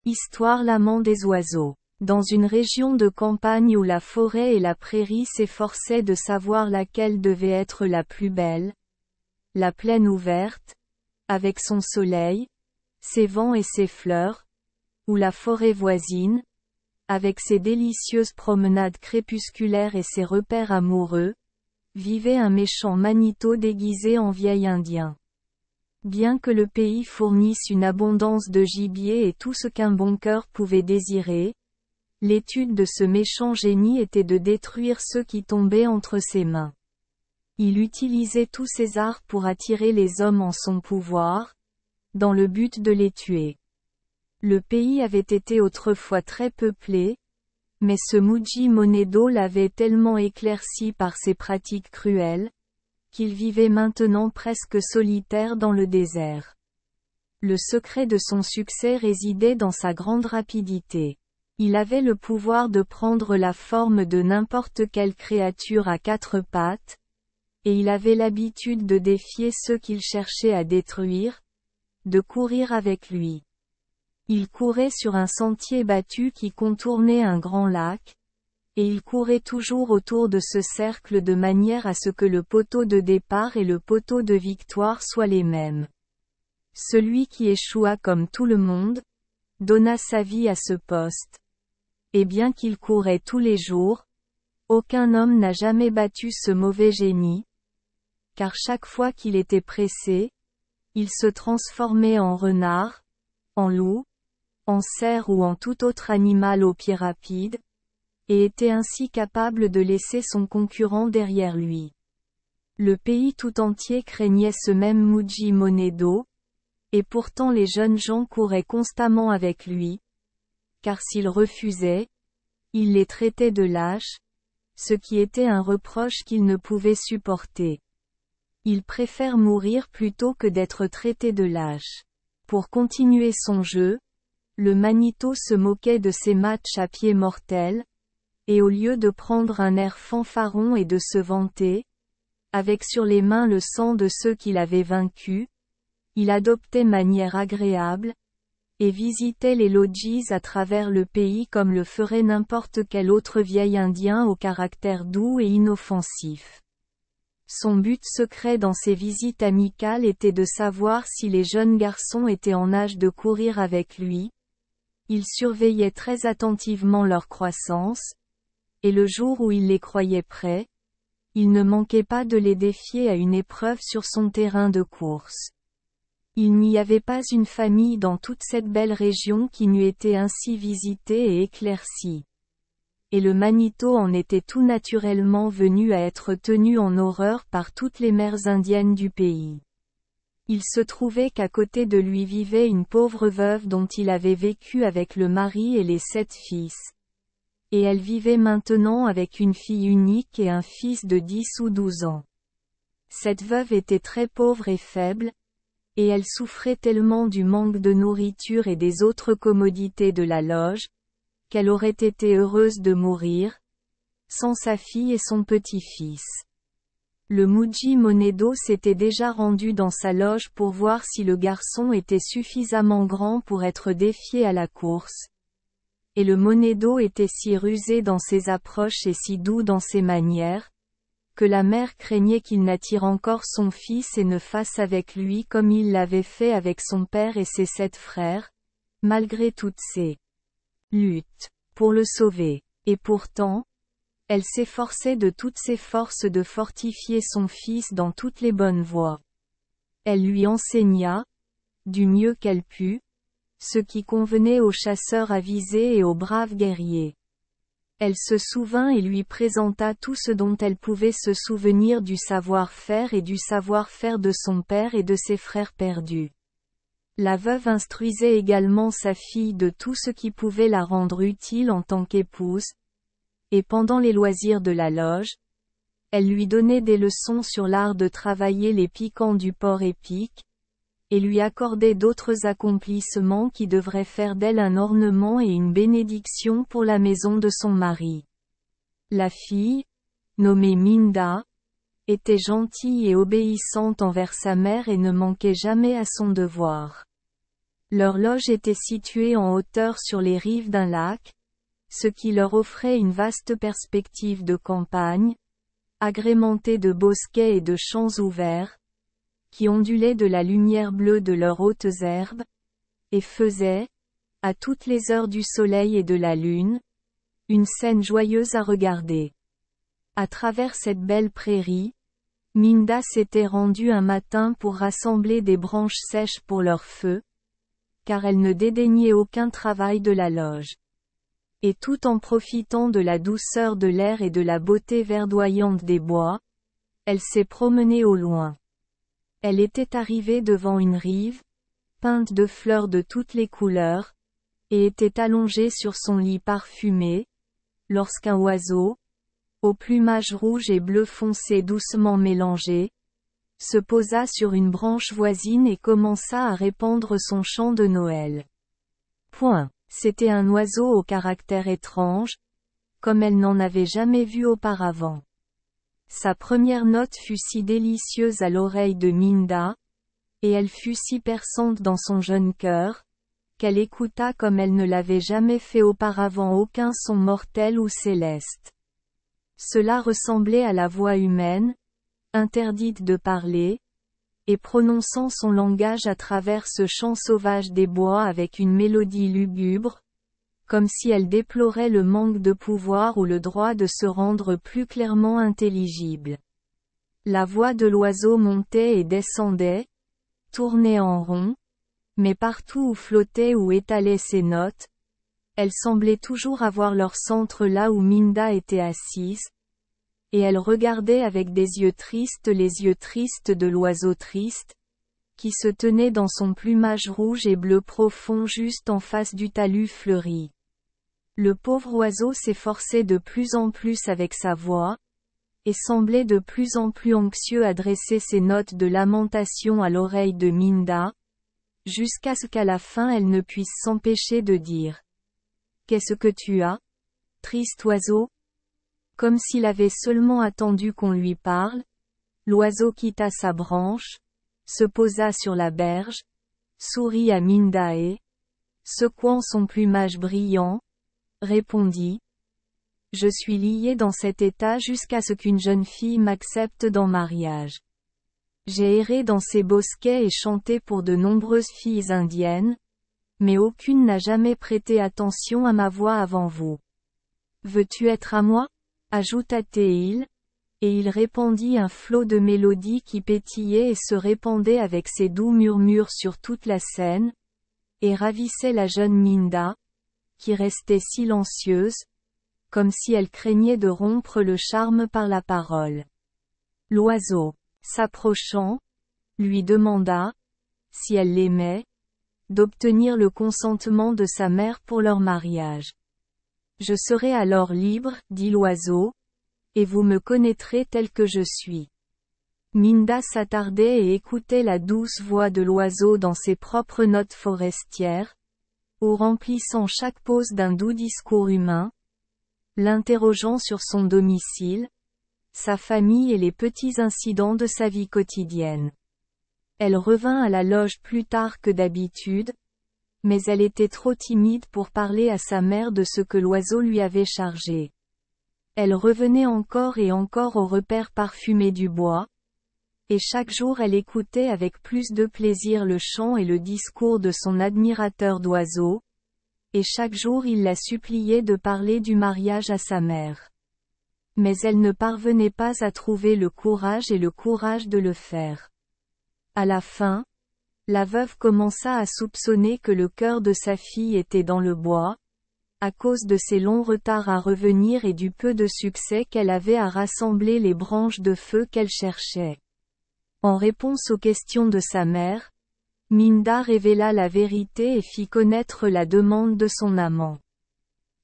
Histoire l'amant des oiseaux. Dans une région de campagne où la forêt et la prairie s'efforçaient de savoir laquelle devait être la plus belle, la plaine ouverte, avec son soleil, ses vents et ses fleurs, ou la forêt voisine, avec ses délicieuses promenades crépusculaires et ses repères amoureux, vivait un méchant Manito déguisé en vieil indien. Bien que le pays fournisse une abondance de gibier et tout ce qu'un bon cœur pouvait désirer, l'étude de ce méchant génie était de détruire ceux qui tombaient entre ses mains. Il utilisait tous ses arts pour attirer les hommes en son pouvoir, dans le but de les tuer. Le pays avait été autrefois très peuplé, mais ce Muji Monedo l'avait tellement éclairci par ses pratiques cruelles, qu'il vivait maintenant presque solitaire dans le désert. Le secret de son succès résidait dans sa grande rapidité. Il avait le pouvoir de prendre la forme de n'importe quelle créature à quatre pattes, et il avait l'habitude de défier ceux qu'il cherchait à détruire, de courir avec lui. Il courait sur un sentier battu qui contournait un grand lac, et il courait toujours autour de ce cercle de manière à ce que le poteau de départ et le poteau de victoire soient les mêmes. Celui qui échoua comme tout le monde, donna sa vie à ce poste. Et bien qu'il courait tous les jours, aucun homme n'a jamais battu ce mauvais génie, car chaque fois qu'il était pressé, il se transformait en renard, en loup, en cerf ou en tout autre animal aux pieds rapides, et était ainsi capable de laisser son concurrent derrière lui. Le pays tout entier craignait ce même Muji Monedo, et pourtant les jeunes gens couraient constamment avec lui, car s'il refusait, il les traitait de lâches, ce qui était un reproche qu'il ne pouvait supporter. Il préfère mourir plutôt que d'être traité de lâche. Pour continuer son jeu, le Manito se moquait de ses matchs à pied mortels, et au lieu de prendre un air fanfaron et de se vanter, avec sur les mains le sang de ceux qu'il avait vaincus, il adoptait manière agréable, et visitait les lodges à travers le pays comme le ferait n'importe quel autre vieil indien au caractère doux et inoffensif. Son but secret dans ces visites amicales était de savoir si les jeunes garçons étaient en âge de courir avec lui. Il surveillait très attentivement leur croissance, et le jour où il les croyait prêts, il ne manquait pas de les défier à une épreuve sur son terrain de course. Il n'y avait pas une famille dans toute cette belle région qui n'eût été ainsi visitée et éclaircie. Et le Manito en était tout naturellement venu à être tenu en horreur par toutes les mères indiennes du pays. Il se trouvait qu'à côté de lui vivait une pauvre veuve dont il avait vécu avec le mari et les 7 fils. Et elle vivait maintenant avec une fille unique et un fils de 10 ou 12 ans. Cette veuve était très pauvre et faible, et elle souffrait tellement du manque de nourriture et des autres commodités de la loge, qu'elle aurait été heureuse de mourir, sans sa fille et son petit-fils. Le Muji Monedo s'était déjà rendu dans sa loge pour voir si le garçon était suffisamment grand pour être défié à la course. Et le Monedo était si rusé dans ses approches et si doux dans ses manières, que la mère craignait qu'il n'attire encore son fils et ne fasse avec lui comme il l'avait fait avec son père et ses 7 frères, malgré toutes ses luttes pour le sauver. Et pourtant, elle s'efforçait de toutes ses forces de fortifier son fils dans toutes les bonnes voies. Elle lui enseigna, du mieux qu'elle put, ce qui convenait aux chasseurs avisés et aux braves guerriers. Elle se souvint et lui présenta tout ce dont elle pouvait se souvenir du savoir-faire et du savoir-faire de son père et de ses frères perdus. La veuve instruisait également sa fille de tout ce qui pouvait la rendre utile en tant qu'épouse, et pendant les loisirs de la loge, elle lui donnait des leçons sur l'art de travailler les piquants du porc épic, et lui accordait d'autres accomplissements qui devraient faire d'elle un ornement et une bénédiction pour la maison de son mari. La fille, nommée Minda, était gentille et obéissante envers sa mère et ne manquait jamais à son devoir. Leur loge était située en hauteur sur les rives d'un lac, ce qui leur offrait une vaste perspective de campagne, agrémentée de bosquets et de champs ouverts, qui ondulaient de la lumière bleue de leurs hautes herbes, et faisaient, à toutes les heures du soleil et de la lune, une scène joyeuse à regarder. À travers cette belle prairie, Minda s'était rendue un matin pour rassembler des branches sèches pour leur feu, car elle ne dédaignait aucun travail de la loge. Et tout en profitant de la douceur de l'air et de la beauté verdoyante des bois, elle s'est promenée au loin. Elle était arrivée devant une rive, peinte de fleurs de toutes les couleurs, et était allongée sur son lit parfumé, lorsqu'un oiseau, au plumage rouge et bleu foncé doucement mélangé, se posa sur une branche voisine et commença à répandre son chant de Noël. C'était un oiseau au caractère étrange, comme elle n'en avait jamais vu auparavant. Sa première note fut si délicieuse à l'oreille de Minda, et elle fut si perçante dans son jeune cœur, qu'elle écouta comme elle ne l'avait jamais fait auparavant aucun son mortel ou céleste. Cela ressemblait à la voix humaine, interdite de parler, et prononçant son langage à travers ce chant sauvage des bois avec une mélodie lugubre, comme si elle déplorait le manque de pouvoir ou le droit de se rendre plus clairement intelligible. La voix de l'oiseau montait et descendait, tournait en rond, mais partout où flottaient ou étalaient ses notes, elles semblaient toujours avoir leur centre là où Minda était assise, et elle regardait avec des yeux tristes les yeux tristes de l'oiseau triste, qui se tenait dans son plumage rouge et bleu profond juste en face du talus fleuri. Le pauvre oiseau s'efforçait de plus en plus avec sa voix, et semblait de plus en plus anxieux à dresser ses notes de lamentation à l'oreille de Minda, jusqu'à ce qu'à la fin elle ne puisse s'empêcher de dire « Qu'est-ce que tu as, triste oiseau ?» Comme s'il avait seulement attendu qu'on lui parle, l'oiseau quitta sa branche, se posa sur la berge, sourit à Minda et, secouant son plumage brillant, répondit « Je suis lié dans cet état jusqu'à ce qu'une jeune fille m'accepte dans mariage. J'ai erré dans ces bosquets et chanté pour de nombreuses filles indiennes, mais aucune n'a jamais prêté attention à ma voix avant vous. Veux-tu être à moi ?» ajouta-t-il, et il répandit un flot de mélodies qui pétillait et se répandait avec ses doux murmures sur toute la scène, et ravissait la jeune Minda, qui restait silencieuse, comme si elle craignait de rompre le charme par la parole. L'oiseau, s'approchant, lui demanda, si elle l'aimait, d'obtenir le consentement de sa mère pour leur mariage. Je serai alors libre, dit l'oiseau, et vous me connaîtrez tel que je suis. Minda s'attardait et écoutait la douce voix de l'oiseau dans ses propres notes forestières, ou remplissant chaque pause d'un doux discours humain, l'interrogeant sur son domicile, sa famille et les petits incidents de sa vie quotidienne. Elle revint à la loge plus tard que d'habitude, mais elle était trop timide pour parler à sa mère de ce que l'oiseau lui avait chargé. Elle revenait encore et encore au repère parfumé du bois, et chaque jour elle écoutait avec plus de plaisir le chant et le discours de son admirateur d'oiseaux, et chaque jour il la suppliait de parler du mariage à sa mère. Mais elle ne parvenait pas à trouver le courage de le faire. À la fin, la veuve commença à soupçonner que le cœur de sa fille était dans le bois, à cause de ses longs retards à revenir et du peu de succès qu'elle avait à rassembler les branches de feu qu'elle cherchait. En réponse aux questions de sa mère, Minda révéla la vérité et fit connaître la demande de son amant.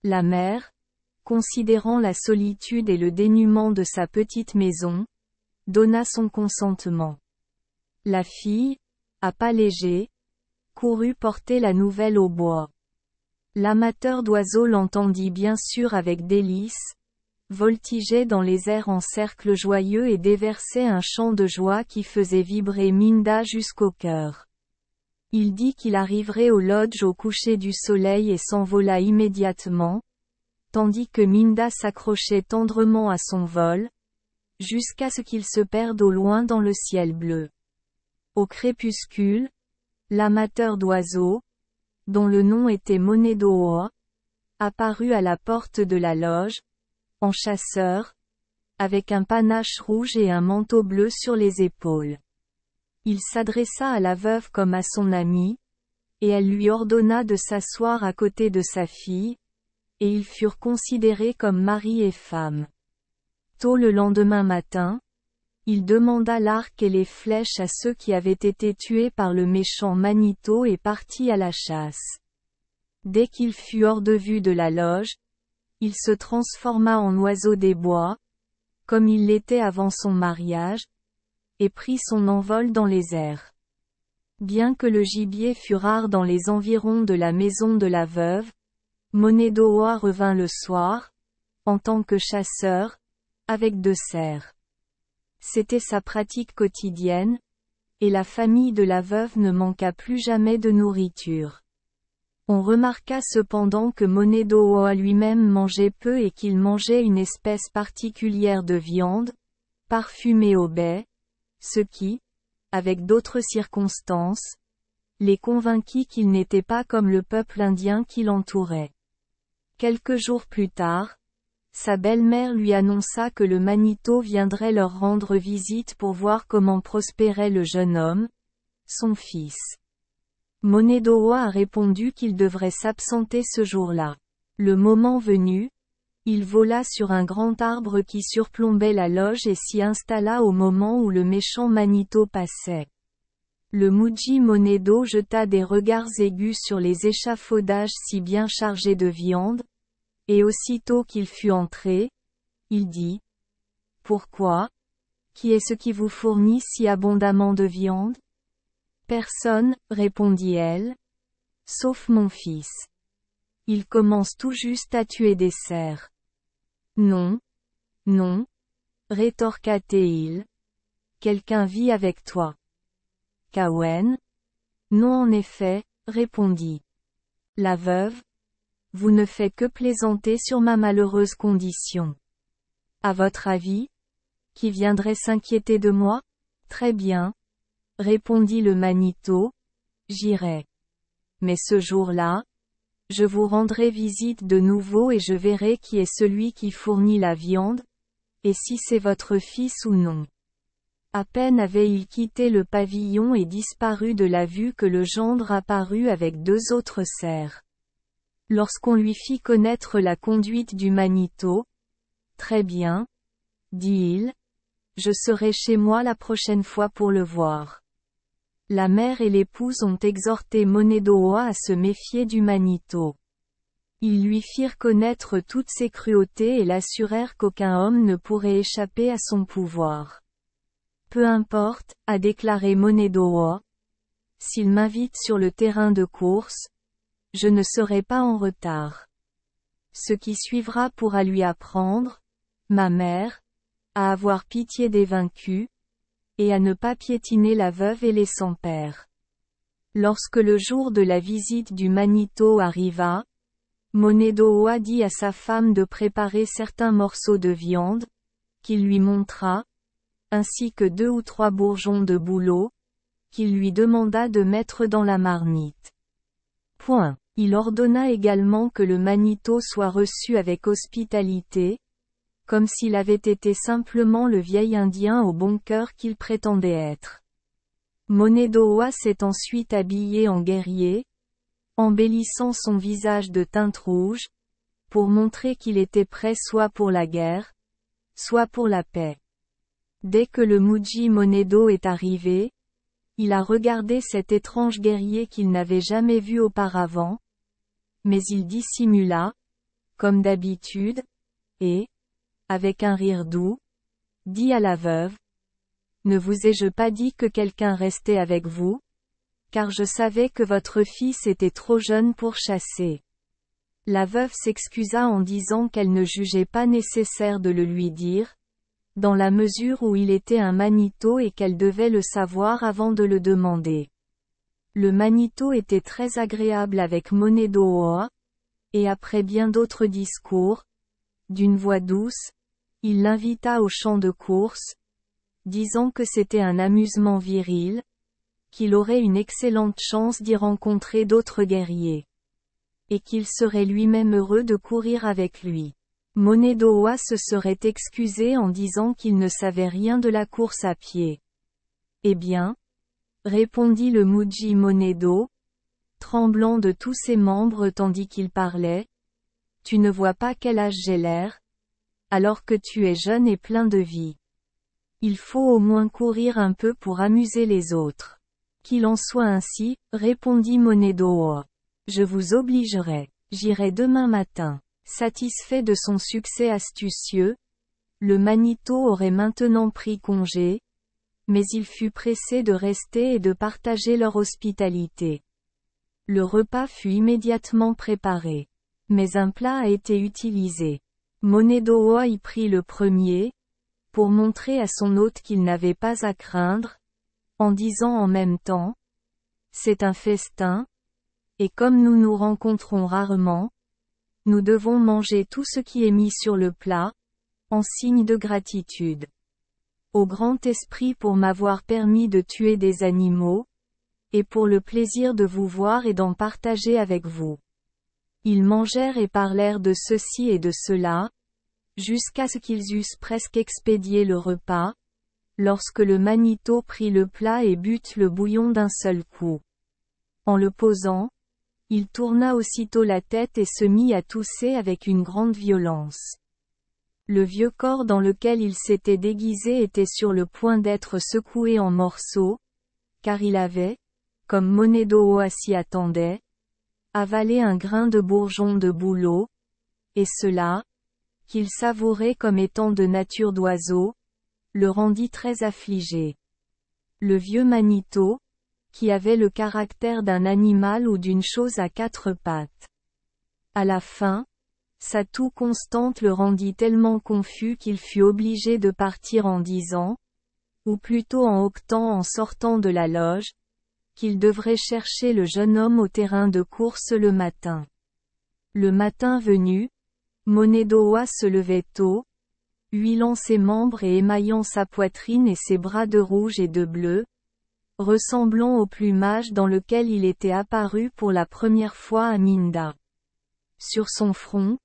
La mère, considérant la solitude et le dénuement de sa petite maison, donna son consentement. La fille, à pas léger, courut porter la nouvelle au bois. L'amateur d'oiseaux l'entendit bien sûr avec délice, voltigeait dans les airs en cercle joyeux et déversait un chant de joie qui faisait vibrer Minda jusqu'au cœur. Il dit qu'il arriverait au lodge au coucher du soleil et s'envola immédiatement, tandis que Minda s'accrochait tendrement à son vol, jusqu'à ce qu'il se perde au loin dans le ciel bleu. Au crépuscule, l'amateur d'oiseaux, dont le nom était Monedoa, apparut à la porte de la loge, en chasseur, avec un panache rouge et un manteau bleu sur les épaules. Il s'adressa à la veuve comme à son amie, et elle lui ordonna de s'asseoir à côté de sa fille, et ils furent considérés comme mari et femme. Tôt le lendemain matin, il demanda l'arc et les flèches à ceux qui avaient été tués par le méchant Manito et partit à la chasse. Dès qu'il fut hors de vue de la loge, il se transforma en oiseau des bois, comme il l'était avant son mariage, et prit son envol dans les airs. Bien que le gibier fût rare dans les environs de la maison de la veuve, Monedoa revint le soir, en tant que chasseur, avec 2 cerfs. C'était sa pratique quotidienne, et la famille de la veuve ne manqua plus jamais de nourriture. On remarqua cependant que Monedoa lui-même mangeait peu et qu'il mangeait une espèce particulière de viande, parfumée au bait, ce qui, avec d'autres circonstances, les convainquit qu'il n'était pas comme le peuple indien qui l'entourait. Quelques jours plus tard, sa belle-mère lui annonça que le Manito viendrait leur rendre visite pour voir comment prospérait le jeune homme, son fils. Monedoa a répondu qu'il devrait s'absenter ce jour-là. Le moment venu, il vola sur un grand arbre qui surplombait la loge et s'y installa au moment où le méchant Manito passait. Le Muji Monedo jeta des regards aigus sur les échafaudages si bien chargés de viande, et aussitôt qu'il fut entré, il dit « Pourquoi? Qui est ce qui vous fournit si abondamment de viande ?» « Personne, répondit-elle. Sauf mon fils. Il commence tout juste à tuer des cerfs. Non. Non. Rétorqua-t-il. Quelqu'un vit avec toi. Kawen? Non en effet, répondit la veuve. Vous ne faites que plaisanter sur ma malheureuse condition. À votre avis? Qui viendrait s'inquiéter de moi? Très bien. Répondit le Manito, j'irai. Mais ce jour-là, je vous rendrai visite de nouveau et je verrai qui est celui qui fournit la viande, et si c'est votre fils ou non. À peine avait-il quitté le pavillon et disparu de la vue que le gendre apparut avec 2 autres cerfs. Lorsqu'on lui fit connaître la conduite du Manito, « Très bien, dit-il, je serai chez moi la prochaine fois pour le voir. » La mère et l'épouse ont exhorté Monedoa à se méfier du Manito. Ils lui firent connaître toutes ses cruautés et l'assurèrent qu'aucun homme ne pourrait échapper à son pouvoir. Peu importe, a déclaré Monedoa. S'il m'invite sur le terrain de course, je ne serai pas en retard. Ce qui suivra pourra lui apprendre, ma mère, à avoir pitié des vaincus, et à ne pas piétiner la veuve et les sans-pères. Lorsque le jour de la visite du Manito arriva, Monedoa dit à sa femme de préparer certains morceaux de viande, qu'il lui montra, ainsi que 2 ou 3 bourgeons de bouleau, qu'il lui demanda de mettre dans la marmite. Point. Il ordonna également que le Manito soit reçu avec hospitalité, comme s'il avait été simplement le vieil Indien au bon cœur qu'il prétendait être. Monedoa s'est ensuite habillé en guerrier, embellissant son visage de teinte rouge, pour montrer qu'il était prêt soit pour la guerre, soit pour la paix. Dès que le Muji Monedo est arrivé, il a regardé cet étrange guerrier qu'il n'avait jamais vu auparavant, mais il dissimula, comme d'habitude, et, avec un rire doux, dit à la veuve, « Ne vous ai-je pas dit que quelqu'un restait avec vous? Car je savais que votre fils était trop jeune pour chasser. » La veuve s'excusa en disant qu'elle ne jugeait pas nécessaire de le lui dire, dans la mesure où il était un Manito et qu'elle devait le savoir avant de le demander. Le Manito était très agréable avec Monedo'oa, et après bien d'autres discours, d'une voix douce, il l'invita au champ de course, disant que c'était un amusement viril, qu'il aurait une excellente chance d'y rencontrer d'autres guerriers, et qu'il serait lui-même heureux de courir avec lui. Monedo'oa se serait excusé en disant qu'il ne savait rien de la course à pied. Eh bien, répondit le Muji Monedo, tremblant de tous ses membres tandis qu'il parlait, tu ne vois pas quel âge j'ai l'air, alors que tu es jeune et plein de vie. Il faut au moins courir un peu pour amuser les autres. Qu'il en soit ainsi, répondit Monedo'oa. Je vous obligerai. J'irai demain matin. Satisfait de son succès astucieux, le Manito aurait maintenant pris congé, mais il fut pressé de rester et de partager leur hospitalité. Le repas fut immédiatement préparé. Mais un plat a été utilisé. Monedo'oa y prit le premier, pour montrer à son hôte qu'il n'avait pas à craindre, en disant en même temps, c'est un festin, et comme nous nous rencontrons rarement, nous devons manger tout ce qui est mis sur le plat, en signe de gratitude. Au grand esprit pour m'avoir permis de tuer des animaux, et pour le plaisir de vous voir et d'en partager avec vous. Ils mangèrent et parlèrent de ceci et de cela, jusqu'à ce qu'ils eussent presque expédié le repas, lorsque le Manito prit le plat et but le bouillon d'un seul coup. En le posant, il tourna aussitôt la tête et se mit à tousser avec une grande violence. Le vieux corps dans lequel il s'était déguisé était sur le point d'être secoué en morceaux, car il avait, comme Monedo'oa s'y attendait, avalé un grain de bourgeon de bouleau, et cela, qu'il savourait comme étant de nature d'oiseau, le rendit très affligé. Le vieux Manito, qui avait le caractère d'un animal ou d'une chose à quatre pattes. À la fin, sa toux constante le rendit tellement confus qu'il fut obligé de partir en disant, ou plutôt en octant en sortant de la loge, qu'il devrait chercher le jeune homme au terrain de course le matin. Le matin venu, Monedo'oa se levait tôt, huilant ses membres et émaillant sa poitrine et ses bras de rouge et de bleu, ressemblant au plumage dans lequel il était apparu pour la première fois à Minda. Sur son front,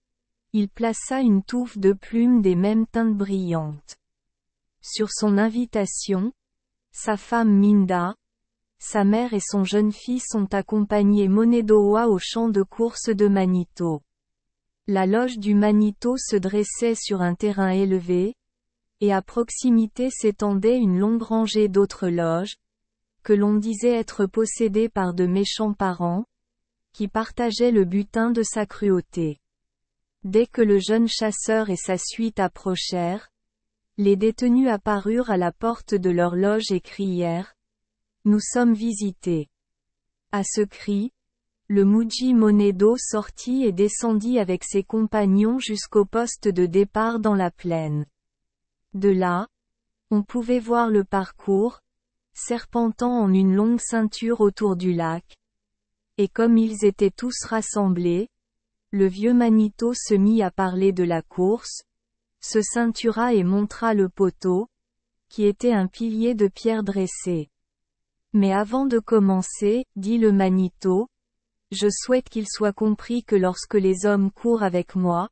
il plaça une touffe de plumes des mêmes teintes brillantes. Sur son invitation, sa femme Minda, sa mère et son jeune fils ont accompagné Monedo'oa au champ de course de Manito. La loge du Manito se dressait sur un terrain élevé, et à proximité s'étendait une longue rangée d'autres loges, que l'on disait être possédées par de méchants parents, qui partageaient le butin de sa cruauté. Dès que le jeune chasseur et sa suite approchèrent, les détenus apparurent à la porte de leur loge et crièrent, « Nous sommes visités. » À ce cri, le Muji Monedo sortit et descendit avec ses compagnons jusqu'au poste de départ dans la plaine. De là, on pouvait voir le parcours, serpentant en une longue ceinture autour du lac. Et comme ils étaient tous rassemblés, le vieux Manito se mit à parler de la course, se ceintura et montra le poteau, qui était un pilier de pierre dressé. Mais avant de commencer, dit le Manito, je souhaite qu'il soit compris que lorsque les hommes courent avec moi,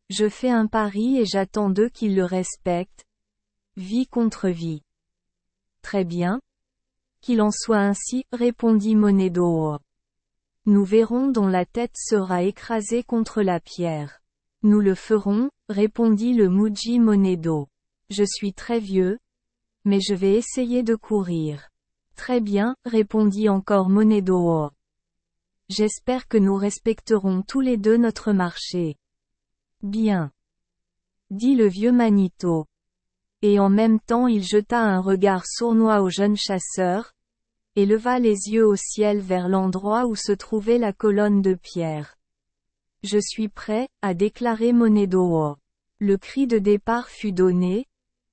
je fais un pari et j'attends d'eux qu'ils le respectent. Vie contre vie. Très bien. Qu'il en soit ainsi, répondit Monedo'oa. Nous verrons dont la tête sera écrasée contre la pierre. Nous le ferons, répondit le Muji Monedo. Je suis très vieux, mais je vais essayer de courir. Très bien, répondit encore Monedo'oa. J'espère que nous respecterons tous les deux notre marché. Bien. Dit le vieux Manito. Et en même temps il jeta un regard sournois au jeune chasseur, et leva les yeux au ciel vers l'endroit où se trouvait la colonne de pierre. Je suis prêt, a déclaré Monedo'oa. Le cri de départ fut donné,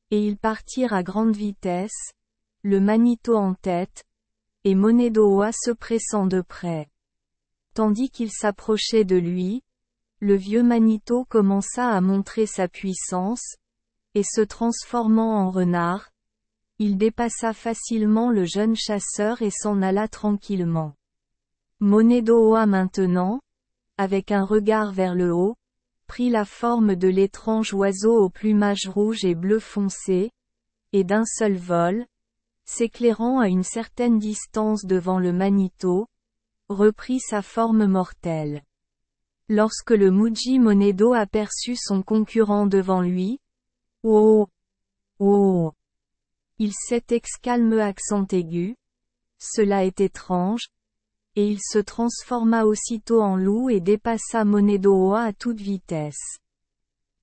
et ils partirent à grande vitesse, le Manito en tête, et Monedoa se pressant de près. Tandis qu'il s'approchait de lui, le vieux Manito commença à montrer sa puissance, et se transformant en renard, il dépassa facilement le jeune chasseur et s'en alla tranquillement. Monedoa maintenant, avec un regard vers le haut, prit la forme de l'étrange oiseau au plumage rouge et bleu foncé, et d'un seul vol, s'éclairant à une certaine distance devant le Manito, reprit sa forme mortelle. Lorsque le Muji Monedo aperçut son concurrent devant lui, « Oh! Oh !» il s'exclama calme accent aigu, « Cela est étrange !» et il se transforma aussitôt en loup et dépassa Monedoa à toute vitesse.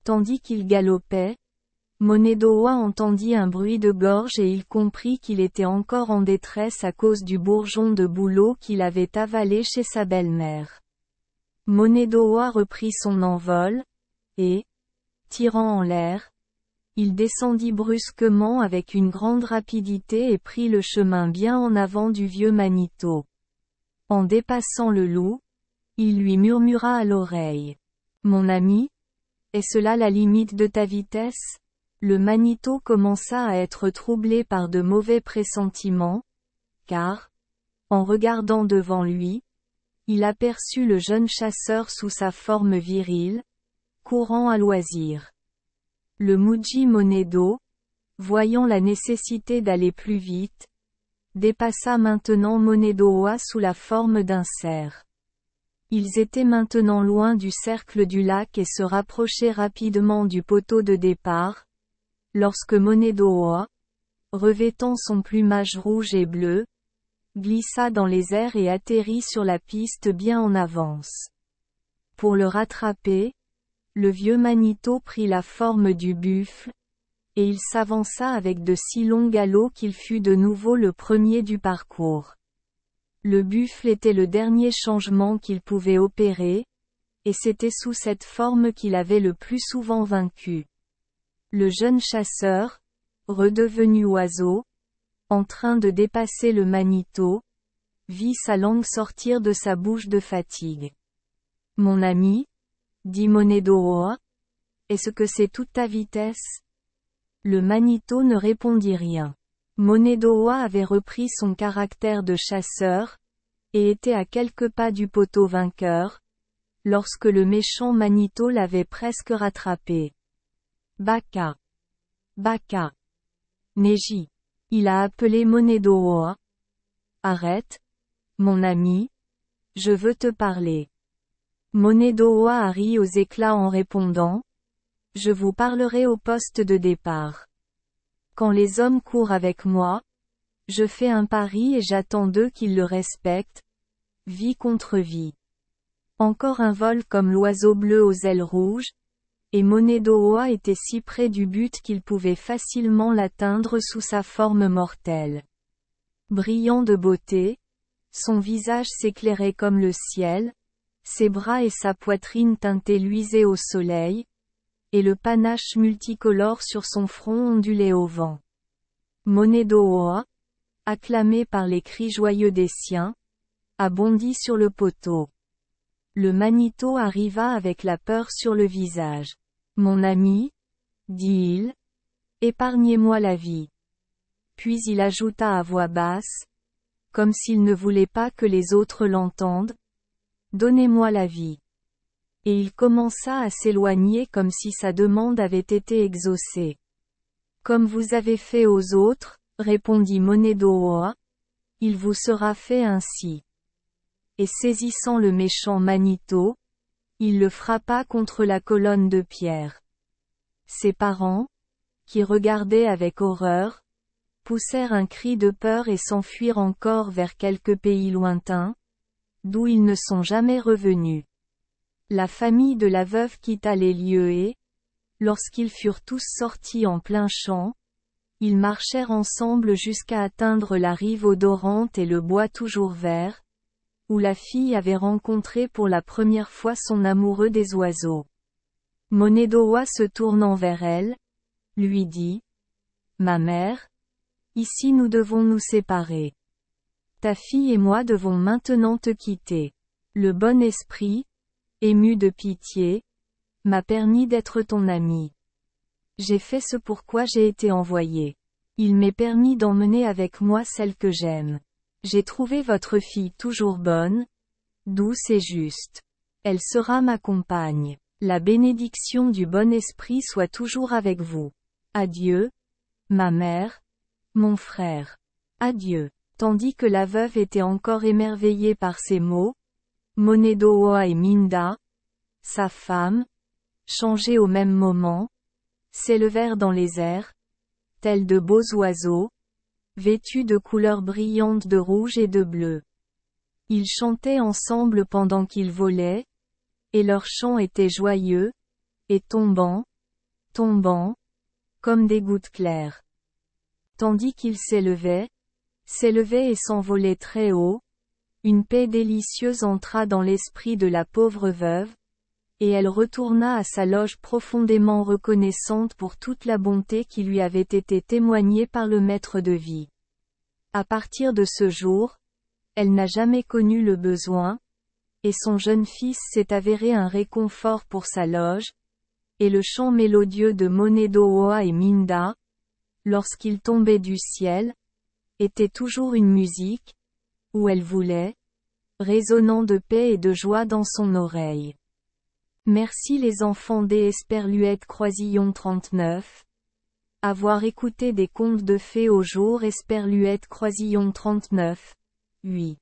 Tandis qu'il galopait, Monedoa entendit un bruit de gorge et il comprit qu'il était encore en détresse à cause du bourgeon de bouleau qu'il avait avalé chez sa belle-mère. Monedoa reprit son envol, et, tirant en l'air, il descendit brusquement avec une grande rapidité et prit le chemin bien en avant du vieux Manito. En dépassant le loup, il lui murmura à l'oreille. « Mon ami, est-ce là la limite de ta vitesse ?» Le Manito commença à être troublé par de mauvais pressentiments, car, en regardant devant lui, il aperçut le jeune chasseur sous sa forme virile, courant à loisir. Le Muji Monedo, voyant la nécessité d'aller plus vite, dépassa maintenant Monedoa sous la forme d'un cerf. Ils étaient maintenant loin du cercle du lac et se rapprochaient rapidement du poteau de départ, lorsque Monedoa, revêtant son plumage rouge et bleu, glissa dans les airs et atterrit sur la piste bien en avance. Pour le rattraper, le vieux Manito prit la forme du buffle, et il s'avança avec de si longs galops qu'il fut de nouveau le premier du parcours. Le buffle était le dernier changement qu'il pouvait opérer, et c'était sous cette forme qu'il avait le plus souvent vaincu. Le jeune chasseur, redevenu oiseau, en train de dépasser le Manito, vit sa langue sortir de sa bouche de fatigue. « Mon ami, dit Monedoa, est-ce que c'est toute ta vitesse ?» Le Manito ne répondit rien. Monedoa avait repris son caractère de chasseur, et était à quelques pas du poteau vainqueur, lorsque le méchant Manito l'avait presque rattrapé. Baka! Baka! Neji! Il a appelé Monedoa. Arrête, mon ami, je veux te parler. Monedoa a ri aux éclats en répondant. Je vous parlerai au poste de départ. Quand les hommes courent avec moi, je fais un pari et j'attends d'eux qu'ils le respectent, vie contre vie. Encore un vol comme l'oiseau bleu aux ailes rouges, et Monedoa était si près du but qu'il pouvait facilement l'atteindre sous sa forme mortelle. Brillant de beauté, son visage s'éclairait comme le ciel, ses bras et sa poitrine teintée luisaient au soleil, et le panache multicolore sur son front ondulait au vent. Monedoa, acclamé par les cris joyeux des siens, a bondi sur le poteau. Le Manito arriva avec la peur sur le visage. « Mon ami, dit-il, épargnez-moi la vie. » Puis il ajouta à voix basse, comme s'il ne voulait pas que les autres l'entendent, « Donnez-moi la vie. » Et il commença à s'éloigner comme si sa demande avait été exaucée. « Comme vous avez fait aux autres, répondit Monedoa, il vous sera fait ainsi. » Et saisissant le méchant Manito, il le frappa contre la colonne de pierre. Ses parents, qui regardaient avec horreur, poussèrent un cri de peur et s'enfuirent encore vers quelques pays lointains, d'où ils ne sont jamais revenus. La famille de la veuve quitta les lieux et, lorsqu'ils furent tous sortis en plein champ, ils marchèrent ensemble jusqu'à atteindre la rive odorante et le bois toujours vert, où la fille avait rencontré pour la première fois son amoureux des oiseaux. Monedoa se tournant vers elle, lui dit « Ma mère, ici nous devons nous séparer. Ta fille et moi devons maintenant te quitter. Le bon esprit, ému de pitié, m'a permis d'être ton ami. J'ai fait ce pourquoi j'ai été envoyé. Il m'est permis d'emmener avec moi celle que j'aime. J'ai trouvé votre fille toujours bonne, douce et juste. Elle sera ma compagne. La bénédiction du bon esprit soit toujours avec vous. Adieu, ma mère, mon frère. Adieu. Tandis que la veuve était encore émerveillée par ces mots, Monedoa et Minda, sa femme, changés au même moment, s'élevèrent dans les airs, tels de beaux oiseaux, vêtus de couleurs brillantes de rouge et de bleu. Ils chantaient ensemble pendant qu'ils volaient, et leur chant était joyeux, et tombant, comme des gouttes claires. Tandis qu'ils s'élevaient et s'envolaient très haut, une paix délicieuse entra dans l'esprit de la pauvre veuve, et elle retourna à sa loge profondément reconnaissante pour toute la bonté qui lui avait été témoignée par le maître de vie. À partir de ce jour, elle n'a jamais connu le besoin, et son jeune fils s'est avéré un réconfort pour sa loge, et le chant mélodieux de Monedoa et Minda, lorsqu'il tombait du ciel, était toujours une musique, où elle voulait, résonnant de paix et de joie dans son oreille. Merci les enfants des Esperluette Croisillon 39. Avoir écouté des contes de fées au jour Esperluette Croisillon 39. 8.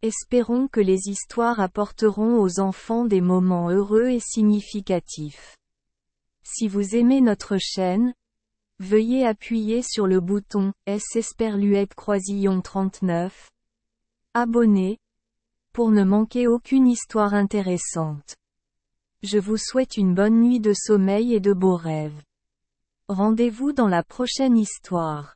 Espérons que les histoires apporteront aux enfants des moments heureux et significatifs. Si vous aimez notre chaîne, veuillez appuyer sur le bouton S Esperluette Croisillon 39. Abonner, pour ne manquer aucune histoire intéressante. Je vous souhaite une bonne nuit de sommeil et de beaux rêves. Rendez-vous dans la prochaine histoire.